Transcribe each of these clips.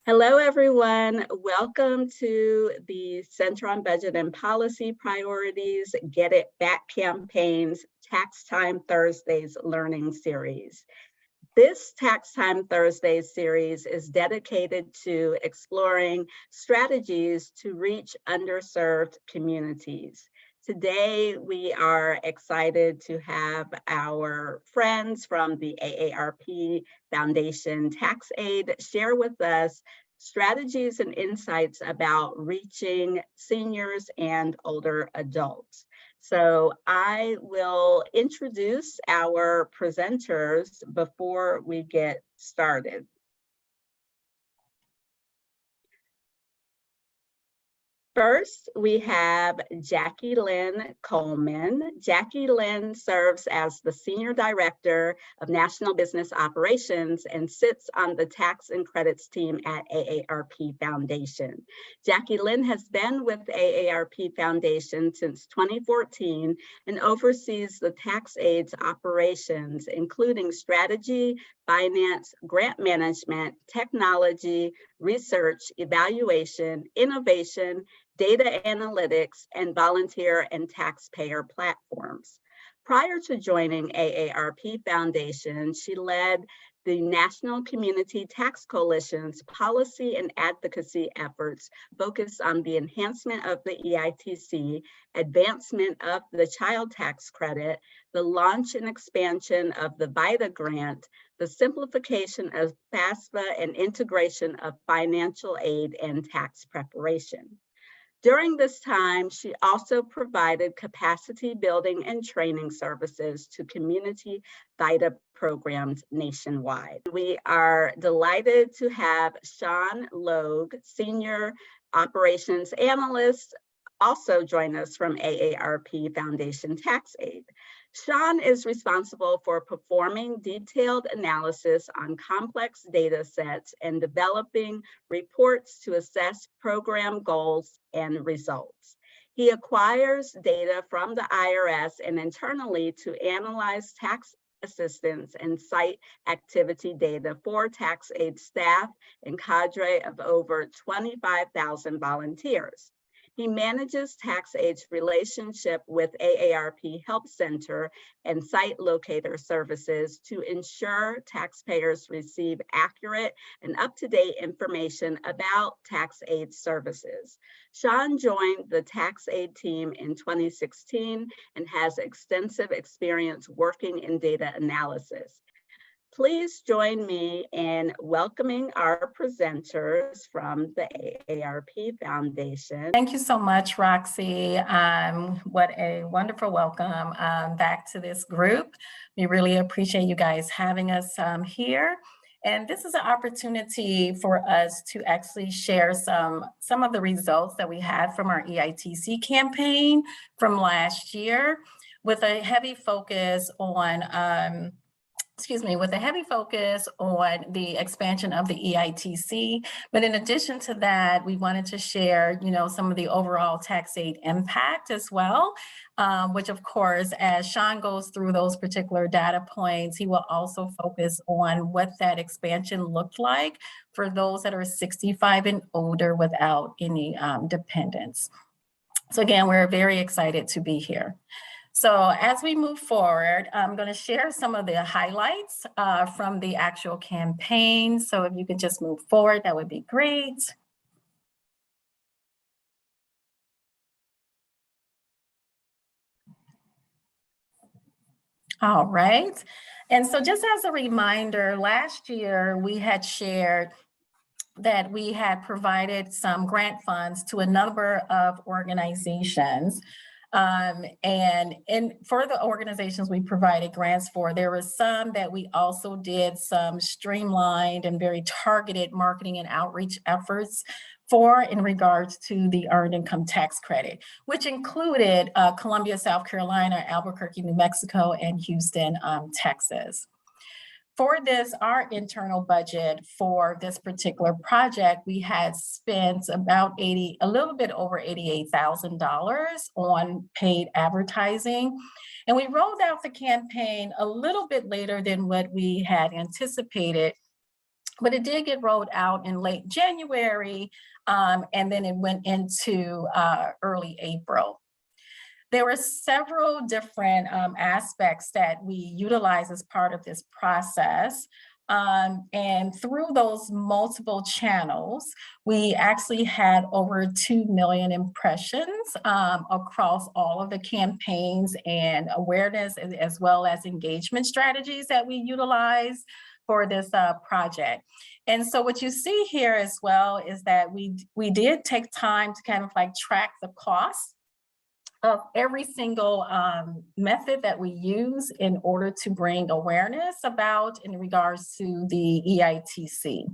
Hello, everyone. Welcome to the Center on Budget and Policy Priorities Get It Back campaign's Tax Time Thursdays learning series. This Tax Time Thursdays series is dedicated to exploring strategies to reach underserved communities. Today, we are excited to have our friends from the AARP Foundation Tax-Aide share with us strategies and insights about reaching seniors and older adults. So I will introduce our presenters before we get started. First, we have Jackie Lynn Coleman. Jackie Lynn serves as the Senior Director of National Business Operations and sits on the Tax and Credits team at AARP Foundation. Jackie Lynn has been with AARP Foundation since 2014 and oversees the Tax-Aide's operations, including strategy, finance, grant management, technology, research, evaluation, innovation, data analytics, and volunteer and taxpayer platforms. Prior to joining AARP Foundation, she led the National Community Tax Coalition's policy and advocacy efforts focused on the enhancement of the EITC, advancement of the child tax credit, the launch and expansion of the VITA grant, the simplification of FAFSA, and integration of financial aid and tax preparation. During this time, she also provided capacity building and training services to community VITA programs nationwide. We are delighted to have Shawn Logue, Senior Operations Analyst, also join us from AARP Foundation Tax-Aide. Shawn is responsible for performing detailed analysis on complex data sets and developing reports to assess program goals and results. He acquires data from the IRS and internally to analyze tax assistance and site activity data for Tax-Aide staff and cadre of over 25,000 volunteers. He manages Tax-Aide's relationship with AARP Help Center and site locator services to ensure taxpayers receive accurate and up-to-date information about Tax-Aide services. Shawn joined the Tax-Aide team in 2016 and has extensive experience working in data analysis. Please join me in welcoming our presenters from the AARP Foundation. Thank you so much, Roxy. What a wonderful welcome back to this group. We really appreciate you guys having us here. And this is an opportunity for us to actually share some of the results that we had from our EITC campaign from last year with a heavy focus on the expansion of the EITC. But in addition to that, we wanted to share, some of the overall Tax-Aide impact as well, which of course, as Shawn goes through those particular data points, he will also focus on what that expansion looked like for those that are 65 and older without any dependents. So again, we're very excited to be here. So as we move forward, I'm going to share some of the highlights from the actual campaign. So if you could just move forward, that would be great. All right. And so just as a reminder, last year we had shared that we had provided some grant funds to a number of organizations. And for the organizations we provided grants for, there were some that we also did some streamlined and very targeted marketing and outreach efforts for in regards to the Earned Income Tax Credit, which included Columbia, South Carolina, Albuquerque, New Mexico, and Houston, Texas. For this, our internal budget for this particular project, we had spent about a little bit over $88,000 on paid advertising. And we rolled out the campaign a little bit later than what we had anticipated but it did get rolled out in late January, and then it went into early April. There were several different aspects that we utilize as part of this process. And through those multiple channels, we actually had over 2 million impressions across all of the campaigns and awareness, as well as engagement strategies that we utilize for this project. And so what you see here as well is that we did take time to kind of like track the costs of every single method that we use in order to bring awareness about in regards to the EITC.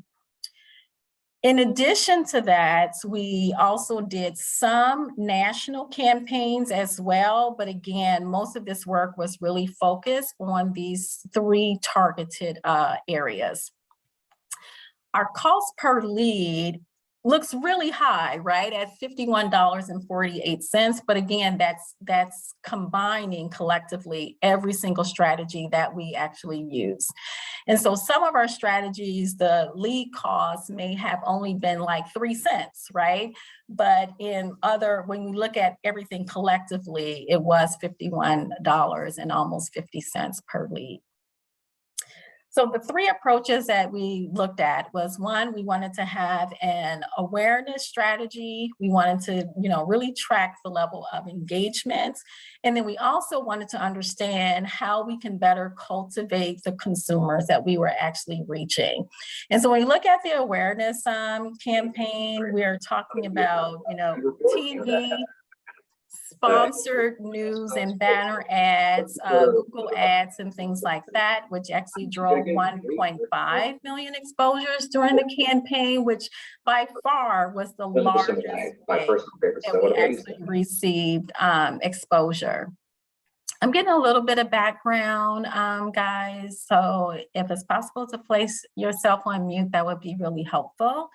In addition to that, we also did some national campaigns as well, but again, most of this work was really focused on these 3 targeted areas. Our cost per lead looks really high, right, at $51.48. But again, that's combining collectively every single strategy that we actually use. And so some of our strategies, the lead costs may have only been like 3 cents, right? But in other, when we look at everything collectively, it was $51 and almost 50 cents per lead. So the 3 approaches that we looked at was, 1, we wanted to have an awareness strategy. We wanted to, really track the level of engagement. And then we also wanted to understand how we can better cultivate the consumers that we were actually reaching. And so when we look at the awareness campaign, we're talking about, TV, sponsored news and banner ads, Google ads and things like that, which actually drove 1.5 million exposures during the campaign, which by far was the largest way that we actually received exposure. I'm getting a little bit of background, guys, so if it's possible to place yourself on mute, that would be really helpful.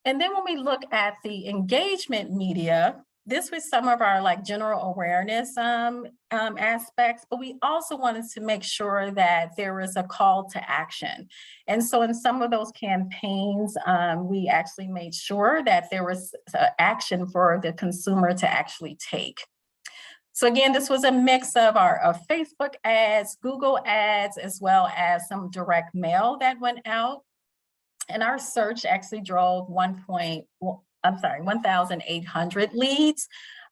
And then when we look at the engagement media, this was some of our general awareness aspects, but we also wanted to make sure that there was a call to action. And so in some of those campaigns, we actually made sure that there was action for the consumer to actually take. So again, this was a mix of our Facebook ads, Google ads, as well as some direct mail that went out. And our search actually drove 1,800 leads.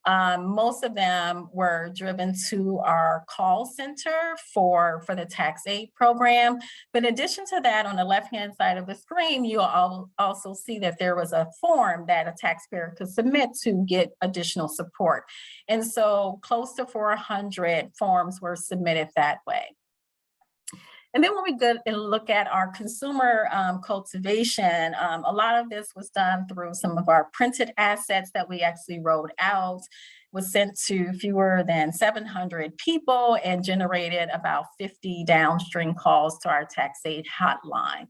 Most of them were driven to our call center for the Tax-Aide program. But in addition to that, on the left-hand side of the screen, you'll also see that there was a form that a taxpayer could submit to get additional support. And so close to 400 forms were submitted that way. And then when we go and look at our consumer cultivation, a lot of this was done through some of our printed assets that we actually rolled out, was sent to fewer than 700 people and generated about 50 downstream calls to our Tax-Aide hotline.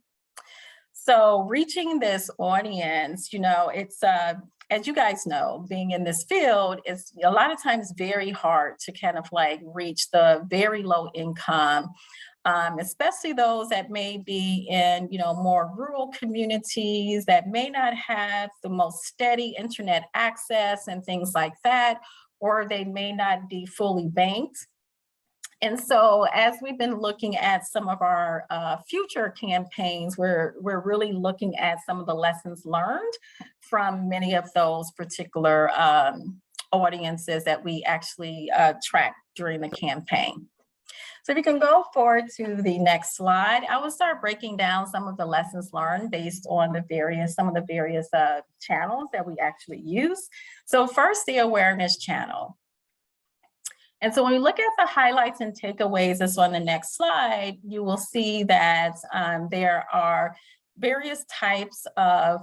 So reaching this audience, it's, as you guys know, being in this field is a lot of times very hard to kind of reach the very low income, especially those that may be in, more rural communities that may not have the most steady internet access and things like that, or they may not be fully banked. And so as we've been looking at some of our future campaigns, we're really looking at some of the lessons learned from many of those particular audiences that we actually tracked during the campaign. So if you can go forward to the next slide, I will start breaking down some of the lessons learned based on some of the various channels that we actually use. So first, the awareness channel. And so when we look at the highlights and takeaways that's on the next slide, you will see that there are various types of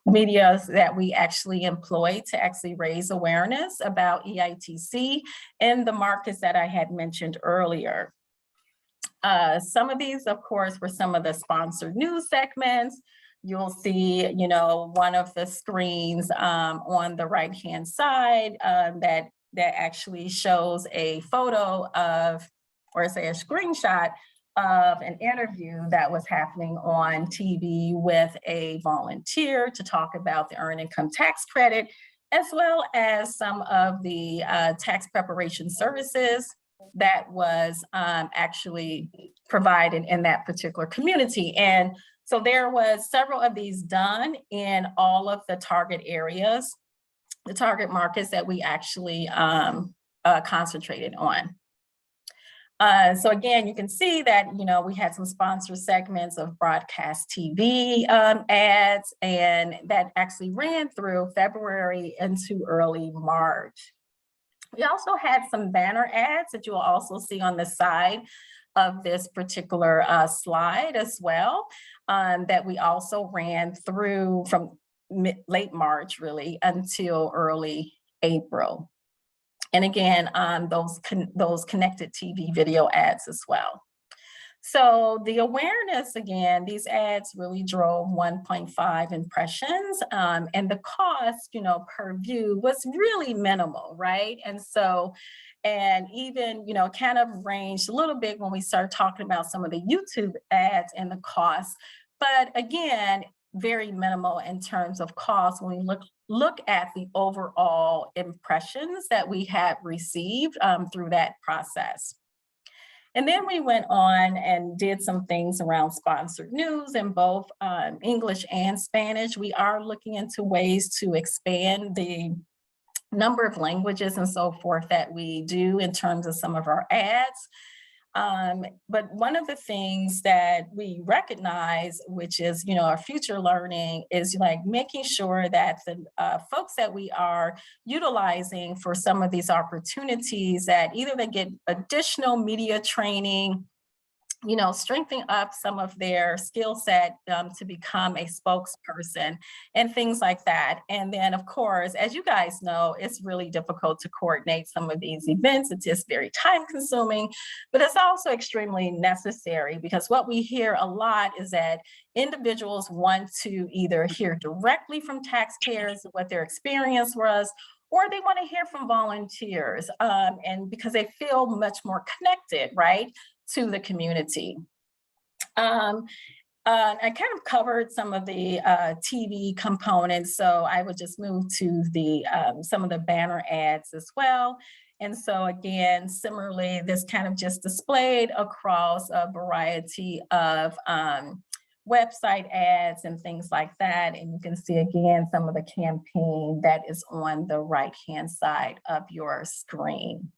media that we actually employ to actually raise awareness about EITC in the markets that I had mentioned earlier. Some of these, of course, were some of the sponsored news segments. You'll see, one of the screens on the right-hand side that actually shows a photo of, or say a screenshot of an interview that was happening on TV with a volunteer to talk about the Earned Income Tax Credit, as well as some of the tax preparation services that was actually provided in that particular community. And so there was several of these done in all of the target areas, the target markets that we actually concentrated on. So again, you can see that, we had some sponsor segments of broadcast TV ads, and that actually ran through February into early March. We also had some banner ads that you will also see on the side of this particular slide as well, that we also ran through from late March really until early April. And again, those connected TV video ads as well. So the awareness, again, these ads really drove 1.5 impressions, and the cost, per view was really minimal, right? And so, and even, kind of ranged a little bit when we started talking about some of the YouTube ads and the cost, but again, very minimal in terms of cost when we look at the overall impressions that we had received through that process. And then we went on and did some things around sponsored news in both English and Spanish. We are looking into ways to expand the number of languages and so forth that we do in terms of some of our ads. But one of the things that we recognize, which is, our future learning, is like making sure that the folks that we are utilizing for some of these opportunities, that either they get additional media training, strengthening up some of their skill set to become a spokesperson and things like that. And then, of course, as you guys know, it's really difficult to coordinate some of these events. It's just very time consuming, but it's also extremely necessary, because what we hear a lot is that individuals want to either hear directly from taxpayers what their experience was, or they want to hear from volunteers, and because they feel much more connected, right, to the community. I kind of covered some of the TV components, so I would just move to the some of the banner ads as well. And so again, similarly, this kind of just displayed across a variety of website ads and things like that. And you can see again some of the campaign that is on the right-hand side of your screen.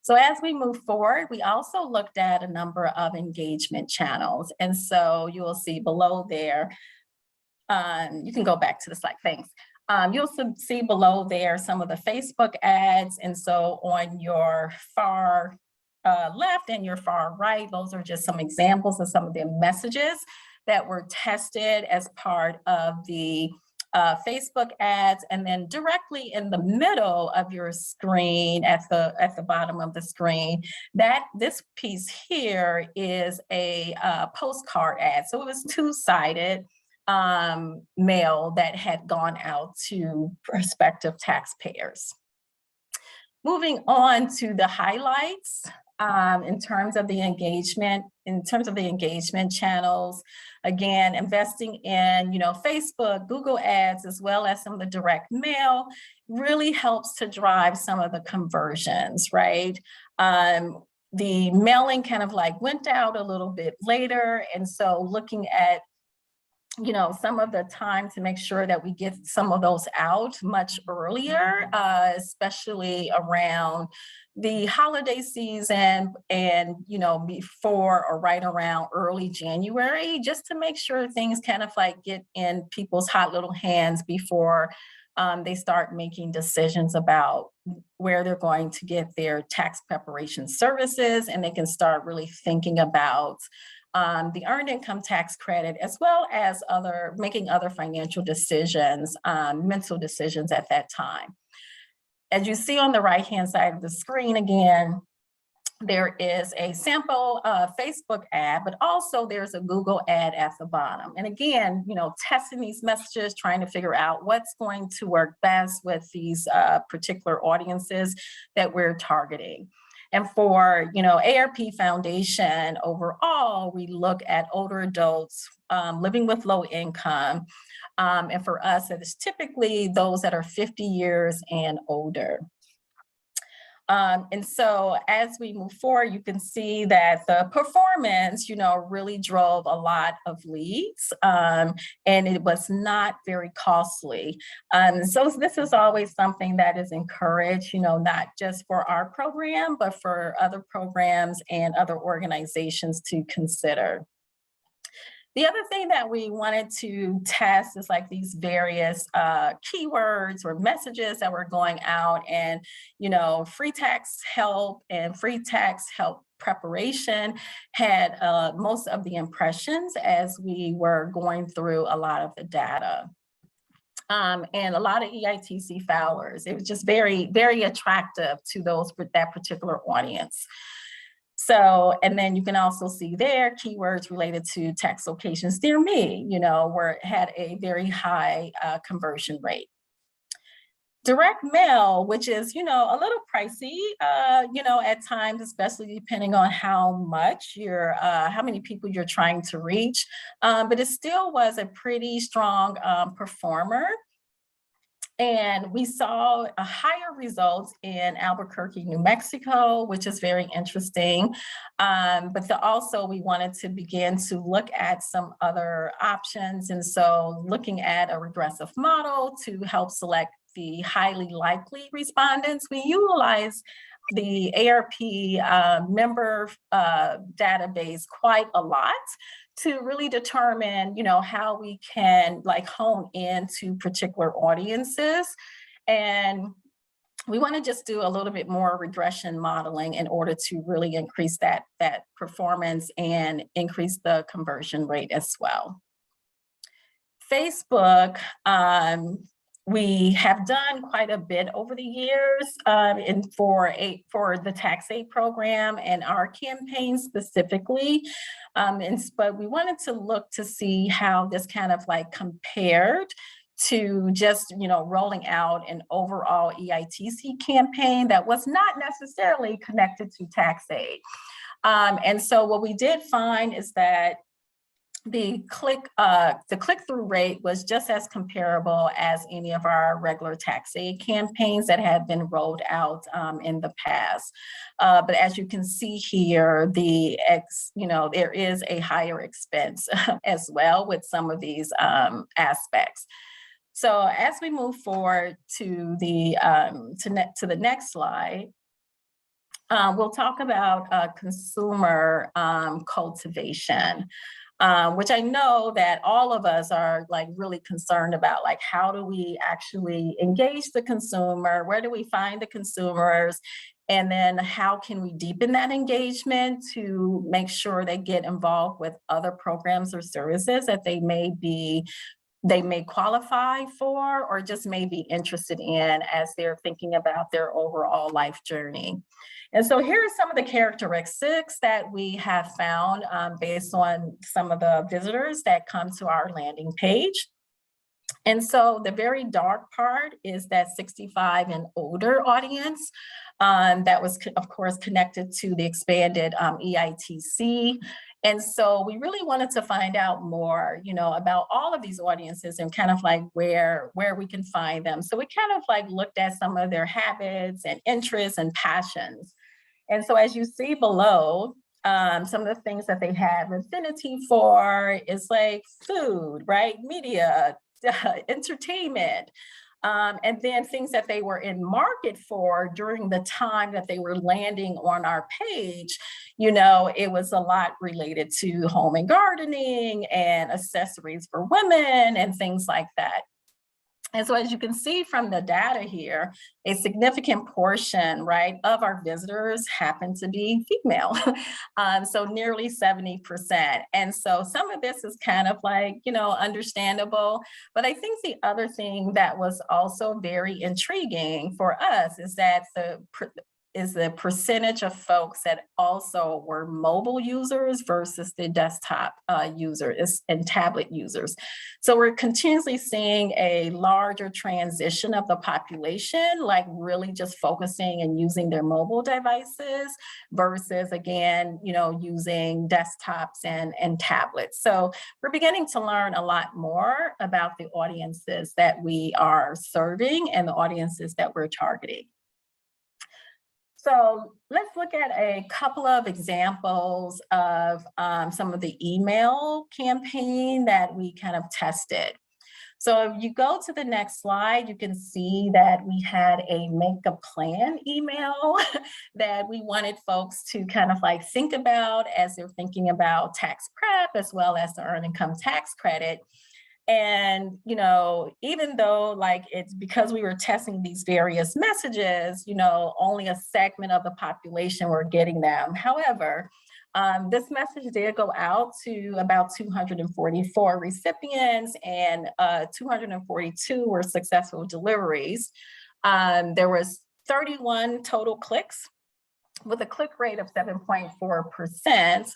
So as we move forward, we also looked at a number of engagement channels. And so you will see below there, you can go back to the slide, thanks. You'll see below there some of the Facebook ads. And so on your far left and your far right, those are just some examples of some of the messages that were tested as part of the Facebook ads. And then directly in the middle of your screen, at the bottom of the screen, this piece here is a postcard ad. So it was two-sided mail that had gone out to prospective taxpayers. Moving on to the highlights. In terms of the engagement channels, again, investing in, Facebook, Google ads, as well as some of the direct mail really helps to drive some of the conversions, right? The mailing kind of like went out a little bit later. And so looking at some of the time to make sure that we get some of those out much earlier, especially around the holiday season and, before or right around early January, just to make sure things kind of like get in people's hot little hands before they start making decisions about where they're going to get their tax preparation services, and they can start really thinking about the Earned Income Tax Credit, as well as making other financial decisions, mental decisions at that time. As you see on the right-hand side of the screen, again, there is a sample Facebook ad, but also there's a Google ad at the bottom. And again, testing these messages, trying to figure out what's going to work best with these particular audiences that we're targeting. And for, AARP Foundation overall, we look at older adults living with low income. And for us, it is typically those that are 50 years and older. And so as we move forward, you can see that the performance, really drove a lot of leads, and it was not very costly. So this is always something that is encouraged, not just for our program, but for other programs and other organizations to consider. The other thing that we wanted to test is like these various keywords or messages that were going out, and free tax help and free tax help preparation had most of the impressions as we were going through a lot of the data. And a lot of EITC filers. It was just very, very attractive to that particular audience. So, and then you can also see there keywords related to tax locations near me, where it had a very high conversion rate. Direct mail, which is, a little pricey, at times, especially depending on how many people you're trying to reach, but it still was a pretty strong performer. And we saw a higher results in Albuquerque, New Mexico, which is very interesting. But also we wanted to begin to look at some other options. And so looking at a regressive model to help select the highly likely respondents, we utilize the AARP member database quite a lot to really determine, how we can hone into particular audiences. And we want to just do a little bit more regression modeling in order to really increase that performance and increase the conversion rate as well. Facebook, we have done quite a bit over the years for the Tax-Aide program and our campaign specifically. But we wanted to look to see how this kind of compared to just, rolling out an overall EITC campaign that was not necessarily connected to Tax-Aide. And so what we did find is that the click-through rate was just as comparable as any of our regular Tax-Aide campaigns that had been rolled out in the past. But as you can see here, there is a higher expense as well with some of these aspects. So as we move forward to the next slide, we'll talk about consumer cultivation. Which I know that all of us are really concerned about, how do we actually engage the consumer? Where do we find the consumers? And then how can we deepen that engagement to make sure they get involved with other programs or services that they may qualify for, or just may be interested in as they're thinking about their overall life journey. And so here are some of the characteristics that we have found based on some of the visitors that come to our landing page. And so the very dark part is that 65 and older audience that was, of course, connected to the expanded EITC. And so we really wanted to find out more, about all of these audiences and kind of where we can find them. So we kind of looked at some of their habits and interests and passions. And so as you see below, some of the things that they have affinity for is food, right? Media, entertainment, and then things that they were in market for during the time that they were landing on our page. It was a lot related to home and gardening and accessories for women and things like that. And so as you can see from the data here, a significant portion, right, of our visitors happen to be female. So nearly 70%. And so some of this is kind of understandable. But I think the other thing that was also very intriguing for us is that is the percentage of folks that also were mobile users versus the desktop users and tablet users. So we're continuously seeing a larger transition of the population, like really just focusing and using their mobile devices versus, again, using desktops and tablets. So we're beginning to learn a lot more about the audiences that we are serving and the audiences that we're targeting. So let's look at a couple of examples of some of the email campaign that we kind of tested. So if you go to the next slide, you can see that we had a make a plan email that we wanted folks to kind of like think about as they're thinking about tax prep as well as the earned income tax credit. And, even though like it's because we were testing these various messages, only a segment of the population were getting them. However, this message did go out to about 244 recipients and 242 were successful deliveries. There was 31 total clicks with a click rate of 7.4%.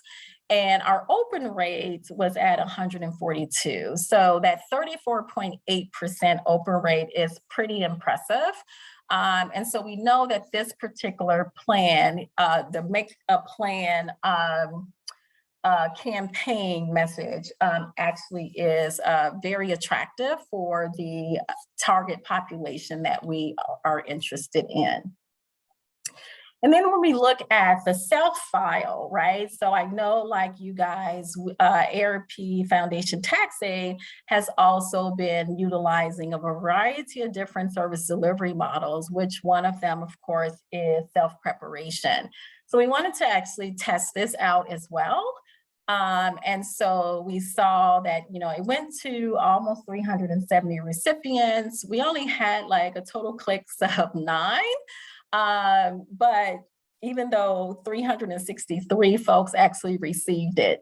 And our open rate was at 142. So that 34.8% open rate is pretty impressive. And so we know that this particular plan, the Make a Plan campaign message actually is very attractive for the target population that we are interested in. And then when we look at the self file, right? So I know like you guys, AARP Foundation Tax-Aide has also been utilizing a variety of different service delivery models, which one of them, of course, is self-preparation. So we wanted to actually test this out as well. And so we saw that, it went to almost 370 recipients. We only had like a total clicks of 9. But even though 363 folks actually received it.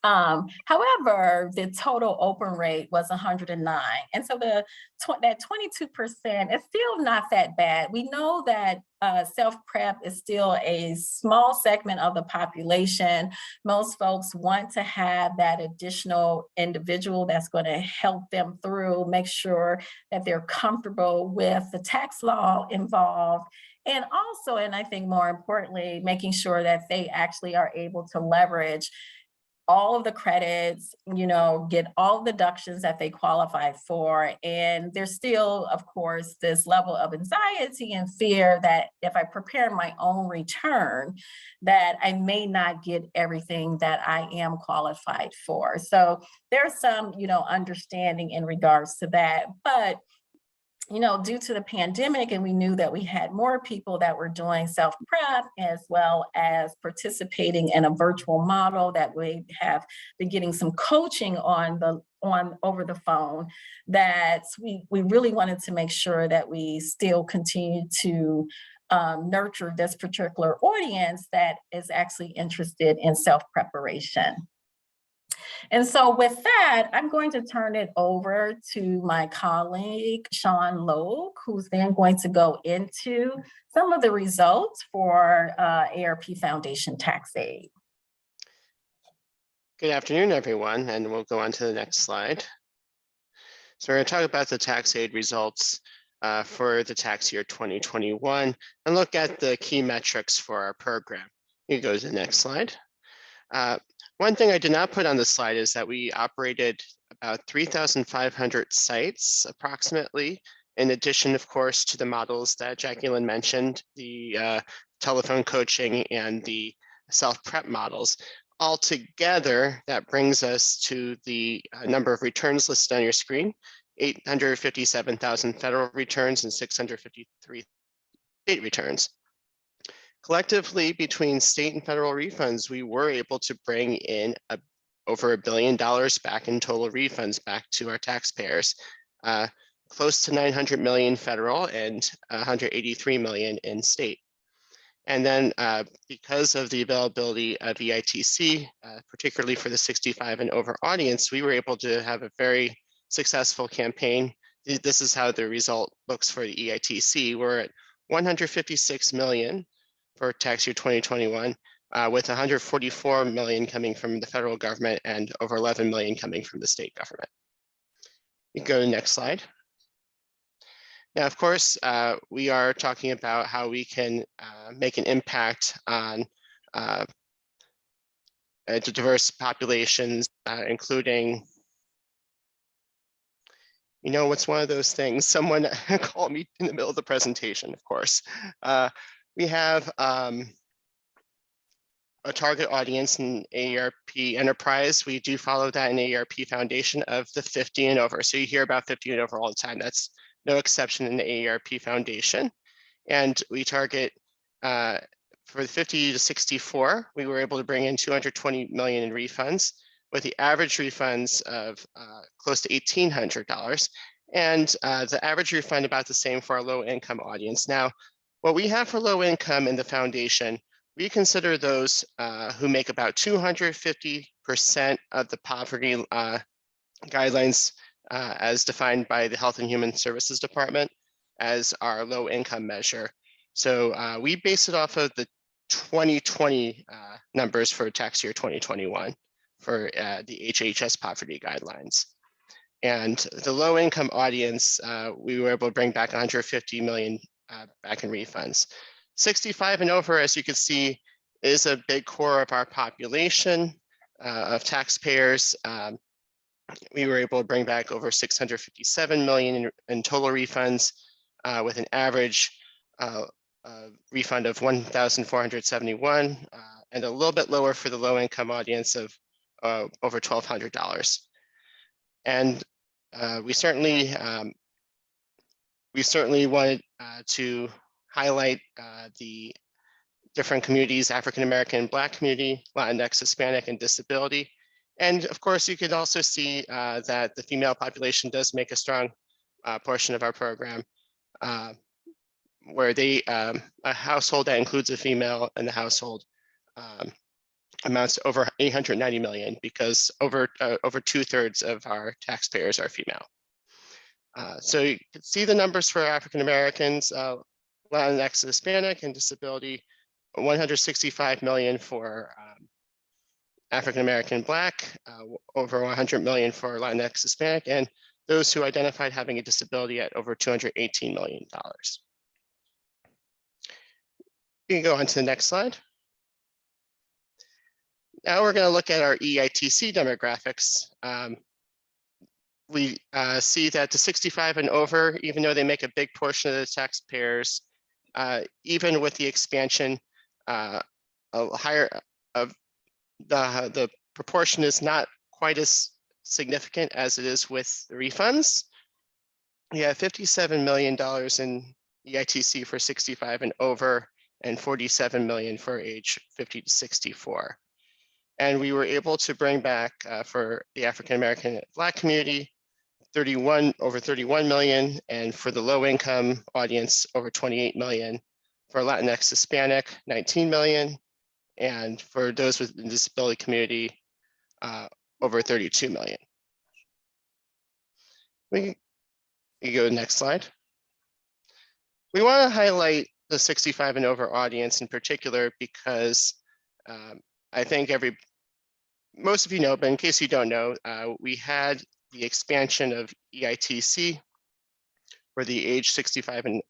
However, the total open rate was 109. And so that 22% is still not that bad. We know that self-prep is still a small segment of the population. Most folks want to have that additional individual that's going to help them through, make sure that they're comfortable with the tax law involved. And also, and I think more importantly, making sure that they actually are able to leverage all of the credits, get all the deductions that they qualify for. And there's still, of course, this level of anxiety and fear that if I prepare my own return, that I may not get everything that I am qualified for. So there's some, understanding in regards to that. But due to the pandemic, and we knew that we had more people that were doing self-prep as well as participating in a virtual model, that we have been getting some coaching over the phone, that we really wanted to make sure that we still continue to nurture this particular audience that is actually interested in self-preparation. And so with that, I'm going to turn it over to my colleague, Shawn Logue, who's then going to go into some of the results for AARP Foundation Tax-Aide. Good afternoon, everyone, and we'll go on to the next slide. So we're going to talk about the Tax-Aide results for the tax year 2021 and look at the key metrics for our program. You can go to the next slide. One thing I did not put on the slide is that we operated about 3,500 sites approximately, in addition, of course, to the models that Jackie Lynn mentioned, the telephone coaching and the self-prep models. Altogether, that brings us to the number of returns listed on your screen, 857,000 federal returns and 653 state returns. Collectively, between state and federal refunds, we were able to bring in over $1 billion back in total refunds back to our taxpayers, close to 900 million federal and 183 million in state. And then because of the availability of EITC, particularly for the 65 and over audience, we were able to have a very successful campaign. This is how the result looks for the EITC. We're at $156 million for tax year 2021, with 144 million coming from the federal government and over 11 million coming from the state government. You can go to the next slide. Now, of course, we are talking about how we can make an impact on diverse populations, including, you know, what's one of those things? Someone called me in the middle of the presentation, of course. We have a target audience in AARP Enterprise. We do follow that in AARP Foundation of the 50 and over. So you hear about 50 and over all the time. That's no exception in the AARP Foundation. And we target, for the 50 to 64, we were able to bring in 220 million in refunds, with the average refunds of close to $1,800, and the average refund about the same for our low income audience. Now, what we have for low income in the foundation, we consider those who make about 250% of the poverty guidelines as defined by the Health and Human Services Department as our low income measure. So we base it off of the 2020 numbers for tax year 2021 for the HHS poverty guidelines. And the low income audience, we were able to bring back 150 million back in refunds. 65 and over, as you can see, is a big core of our population of taxpayers. We were able to bring back over 657 million in total refunds, with an average refund of 1,471, and a little bit lower for the low income audience of over $1,200. And we certainly wanted to highlight the different communities: African American, Black community, Latinx, Hispanic, and disability. And of course, you could also see that the female population does make a strong portion of our program, where they, a household that includes a female in the household amounts to over 890 million, because over 2/3 of our taxpayers are female. So you can see the numbers for African Americans, Latinx, Hispanic, and disability: 165 million for African American, Black, over 100 million for Latinx, Hispanic, and those who identified having a disability at over $218 million. You can go on to the next slide. Now we're going to look at our EITC demographics. We see that the 65 and over, even though they make a big portion of the taxpayers, even with the expansion, a higher of the proportion is not quite as significant as it is with the refunds. We have $57 million in EITC for 65 and over, and 47 million for age 50 to 64. And we were able to bring back for the African American Black community, over 31 million, and for the low income audience, over 28 million. For Latinx, Hispanic, 19 million, and for those with the disability community, over 32 million. You go to the next slide. We want to highlight the 65 and over audience in particular because I think most of you know, but in case you don't know, we had the expansion of EITC for the age 65 and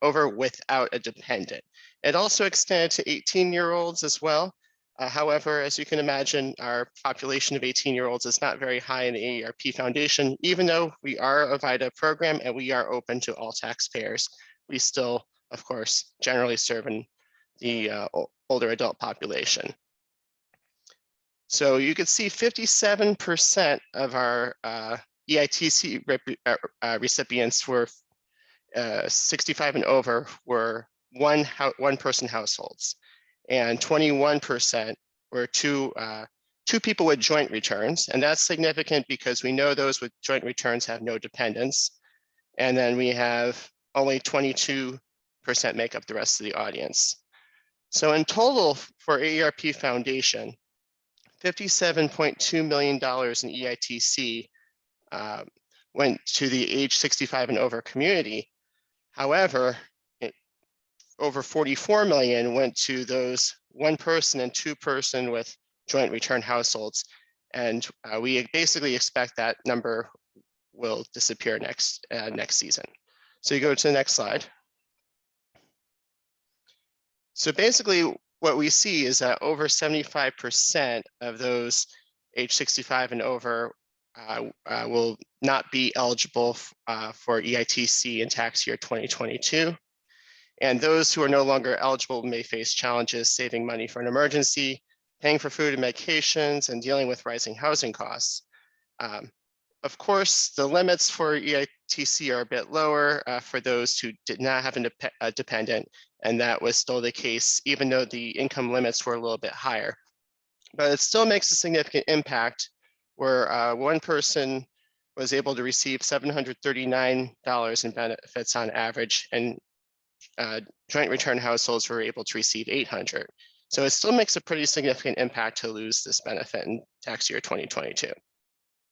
over without a dependent. It also extended to 18-year-olds as well. However, as you can imagine, our population of 18-year-olds is not very high in the AARP Foundation. Even though we are a VITA program and we are open to all taxpayers, we still, of course, generally serve in the older adult population. So you can see 57% of our EITC recipients were 65 and over were one person households, and 21% were two people with joint returns. And that's significant because we know those with joint returns have no dependents. And then we have only 22% make up the rest of the audience. So in total for AARP Foundation, $57.2 million in EITC went to the age 65 and over community. However, over 44 million went to those 1 person and 2 person with joint return households. And we basically expect that number will disappear next season. So you go to the next slide. So basically what we see is that over 75% of those age 65 and over will not be eligible for EITC in tax year 2022. And those who are no longer eligible may face challenges saving money for an emergency, paying for food and medications, and dealing with rising housing costs. Of course, the limits for EITC are a bit lower for those who did not have a dependent, and that was still the case, even though the income limits were a little bit higher. But it still makes a significant impact where 1 person was able to receive $739 in benefits on average, and joint return households were able to receive $800. So it still makes a pretty significant impact to lose this benefit in tax year 2022.